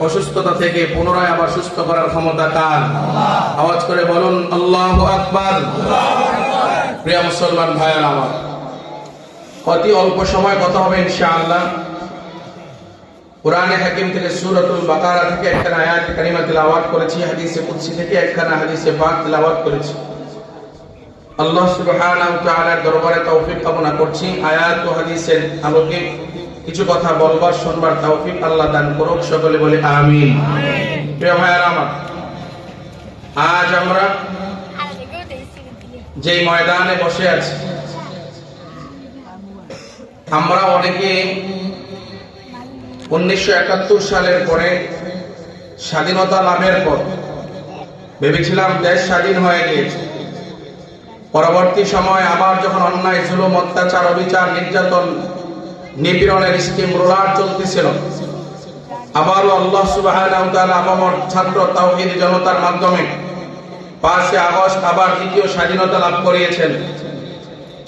অসুস্থতা থেকে পুনরায় আবার সুস্থ করার ক্ষমতা কার? আওয়াজ করে বলুন আল্লাহু আকবার। প্রিয় মুসলমান ভাইয়েরা আমার, অতি অল্প সময় কথা হবে ইনশাআল্লাহ। কুরআনে হাকিম থেকে সূরাতুল বাকারা থেকে একটা আয়াত কারিমা তিলাওয়াত করেছি, হাদিসে কুদসি থেকে একটা হাদিসে পাক তিলাওয়াত করেছি। আল্লাহ সুবহানাহু ওয়া তাআলার দরবারে তৌফিক কামনা করছি, আয়াত ও হাদিসের আলোকে কিছু কথা বলবার শুনবার তৌফিক আল্লাহ দান করুক। সকলে বলে আমিন। প্রিয় ভাইয়েরা আমার, আজ আমরা যে ময়দানে বসে আছি, আমরা অনেকে 1971 সালের পরে স্বাধীনতা লাভের পর ভেবেছিলাম দেশ স্বাধীন হয়ে গিয়েছে। পরবর্তী সময় আবার যখন অন্যায়, জুলুম, অত্যাচার, অবিচার, নির্যাতন, নিপীড়নের স্কিম রোলার চলতেছিল, আবারও আল্লাহ সুবহানাহু ওয়া তাআলা আপামর ছাত্র তাওহীদ জনতার মাধ্যমে 5 আগস্ট আবার দ্বিতীয় স্বাধীনতা লাভ করিয়েছেন।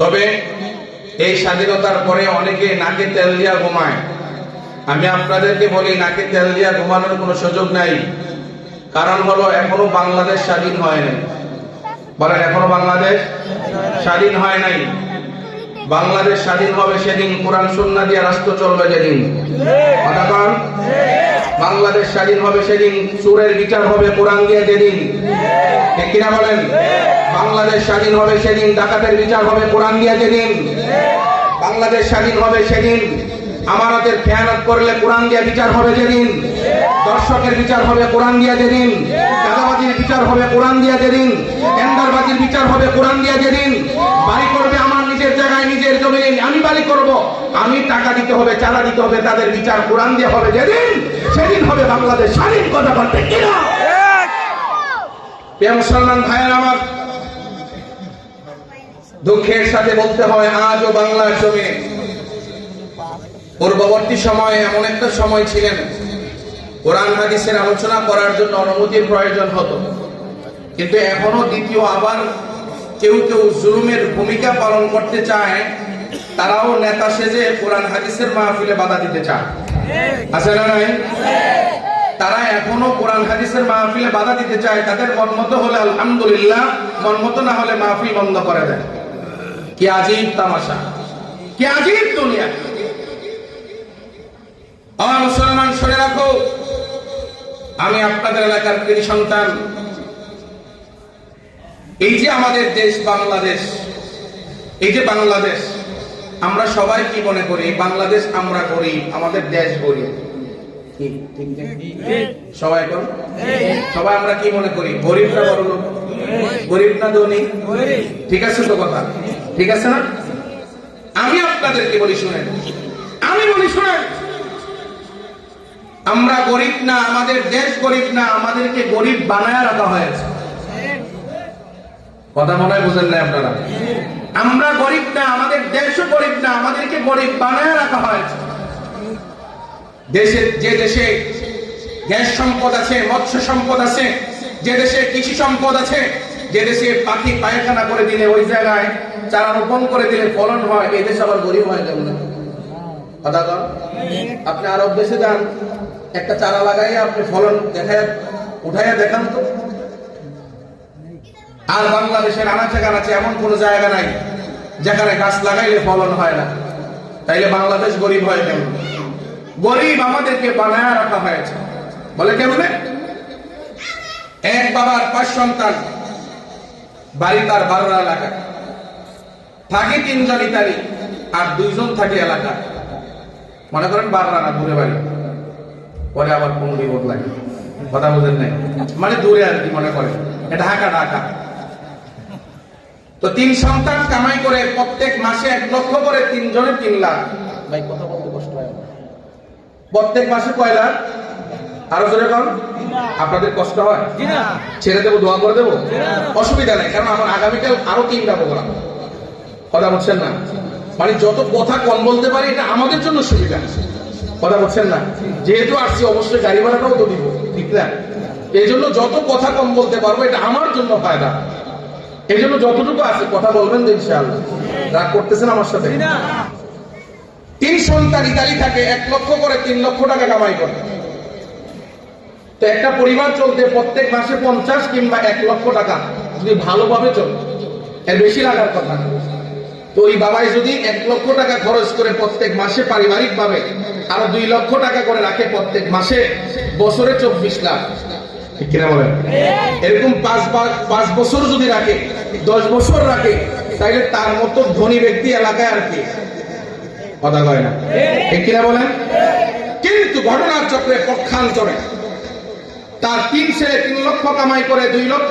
তবে এই স্বাধীনতার পরে অনেকে নাকে তেল দিয়া ঘুমায়। আমি আপনাদেরকে বলি, নাকে তেল দিয়া ঘুমানোর কোনো সুযোগ নাই। কারণ হলো এখনো বাংলাদেশ স্বাধীন হয় নাই। বলেন, এখনো বাংলাদেশ স্বাধীন হয় নাই। বাংলাদেশ স্বাধীন হবে সেদিন কোরআন সুন্নাহ দিয়ে রাষ্ট্র চলবে যেদিন। কথা বল, বাংলাদেশ স্বাধীন হবে সেদিন চোরের বিচার হবে কোরআন দিয়ে যেদিন। ঠিক কিনা বলেন? বাংলাদেশ স্বাধীন হবে সেদিন ডাকাতের বিচার হবে কোরআন দিয়ে যেদিন। বাংলাদেশ স্বাধীন হবে সেদিন আমানতের খেয়ানত করলে কোরআন দিয়ে বিচার হবে যেদিন। দর্শকের বিচার হবে কোরআন দিয়ে যেদিন। চাঁদাবাজির বিচার হবে কোরআন দিয়ে যেদিন। টেন্ডারবাজির বিচার হবে কোরআন দিয়ে যেদিন। বাড়ি করবে আমার নিজের জায়গায়, নিজের জমিনে আমি বাড়ি করব, আমি টাকা দিতে হবে, চাঁদা দিতে হবে, তাদের বিচার কোরআন দিয়ে হবে যেদিন, সেদিন হবে বাংলাদেশ স্বাধীন। কথা বলতে কিনা? প্রিয় মুসলমান ভাইয়েরা আমার, দুঃখের সাথে বলতে হয় আজও বাংলার জমিনে পূর্ববর্তী সময়ে এমন একটা সময় ছিলেন কোরআন হাদিসের আলোচনা করার জন্য অনুমতির প্রয়োজন হতো, কিন্তু এখনো দ্বিতীয় আবার কেউ কেউ জুলুমের ভূমিকা পালন করতে চায়। তারাও নেতা সেজে কোরআন হাদিসের মাহফিলে বাধা দিতে চায়। আছে না নাই? তারা এখনো কোরআন হাদিসের মাহফিলে বাধা দিতে চায়। তাদের মন মতো হলে আলহামদুলিল্লাহ, মন মতো না হলে মাহফিল বন্ধ করে দেয়। কি আজীব তামাশা, কি আজীব দুনিয়া। আমার মুসলমান, শুনে রাখো, আমি আপনাদের এলাকার কৃতি সন্তান। এই যে আমাদের দেশ বাংলাদেশ, এই যে বাংলাদেশ, আমরা সবাই কি মনে করি? বাংলাদেশ আমরা গরিব, আমাদের দেশ গরিব। সবাই কোন? সবাই আমরা কি মনে করি? গরিব না বড়লোক? গরিব না ধনী? ঠিক আছে তো কথা? ঠিক আছে না? আমি আপনাদেরকে বলি শুনেন, আমি বলি শুনেন, আমরা গরিব না, আমাদের দেশ গরিব না, আমাদেরকে গরিব বানায় রাখা হয়েছে। কথা মনে হয় বুঝেন না আপনারা? আমরা গরিব না, আমাদের দেশও গরিব না, আমাদেরকে গরিব বানায় রাখা হয়েছে। যে দেশে গ্যাস সম্পদ আছে, মৎস্য সম্পদ আছে, যে দেশে কৃষি সম্পদ আছে, যে দেশে পাখি পায়খানা করে দিলে ওই জায়গায় চারা রোপণ করে দিলে ফলন হয়, এই দেশ আবার গরিব হয় কেমন? কথা কন। আপনি আরব দেশে যান, একটা চারা লাগাইয়া আপনি ফলন দেখায় উঠাইয়া দেখান তো। আর বাংলাদেশের আনাচে কানাচে এমন কোন জায়গা নাই যেখানে গাছ লাগাইলে ফলন হয় না। তাইলে বাংলাদেশ গরিব হয় কেমন? গরিব আমাদেরকে বানায় রাখা হয়েছে। বলে কেমনে? এক বাবার 5 সন্তান, বাড়ি তার 12 এলাকা, থাকে 3 জন ইতালি আর 2 জন থাকে এলাকা। মনে করেন 12 না দূরে বাড়ি, পরে আবার কোন বিপদ লাগে। কথা বুঝেন নাই? মানে দূরে আর কি মনে করেন, এটা ঢাকা ঢাকা। তো 3 সন্তান কামাই করে প্রত্যেক মাসে 1 লক্ষ করে, 3 জনে 3 লাখ। ভাই কথা বলতে কষ্ট হয়। প্রত্যেক মাসে কয় লাখ? আরো জোরে কম। আপনাদের কষ্ট হয়? ছেড়ে দেবো, দোয়া করে দেবো, অসুবিধা নেই, কারণ আমার আগামীকাল আরো 3টা প্রোগ্রাম। কথা বলছেন না? মানে যত কথা কম বলতে পারি এটা আমাদের জন্য সুবিধা। কথা বলছেন না? যেহেতু আসছি অবশ্যই গাড়ি ভাড়াটাও তো দিব, ঠিক না? এই জন্য যত কথা কম বলতে পারবো এটা আমার জন্য ফায়দা। এই জন্য যতটুকু আছে কথা বলবেন তো ইনশাআল্লাহ। রাগ করতেছেন আমার সাথে? 3 সন্তান ইতালি থাকে, 1 লক্ষ করে 3 লক্ষ টাকা কামাই করে। তো একটা পরিবার চলতে প্রত্যেক মাসে 50 কিংবা 1 লক্ষ টাকা যদি ভালোভাবে চলে, এর বেশি লাগার কথা না। তো ওই বাবাই যদি 1 লক্ষ টাকা খরচ করে প্রত্যেক মাসে পারিবারিক ভাবে আরো 2 লক্ষ টাকা করে রাখে প্রত্যেক মাসে, বছরে 24 লাখ, ঠিক কিনা বলেন? এরকম 5 বছর যদি রাখে, 10 বছর রাখে, তাইলে তার মতো ধনী ব্যক্তি এলাকায় আর কি কথা কয় না, ঠিক কিনা বলেন? কিন্তু ঘটনার চক্রে পক্ষান্তরে তার 3 ছেলে 3 লক্ষ কামাই করে 2 লক্ষ